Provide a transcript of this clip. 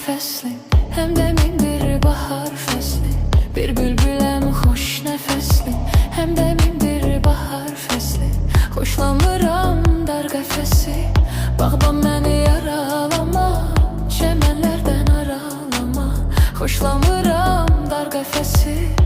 nəfəsli, həm də min bir bahar fəsli. Bir bülbüləm xoş nəfəsli, həm də min bir bahar fəsli. Xoşlanmıram dar qəfəsi, bağban məni yaralama, çəmənlərdən aralama. Xoşlanmıram dar qəfəsi.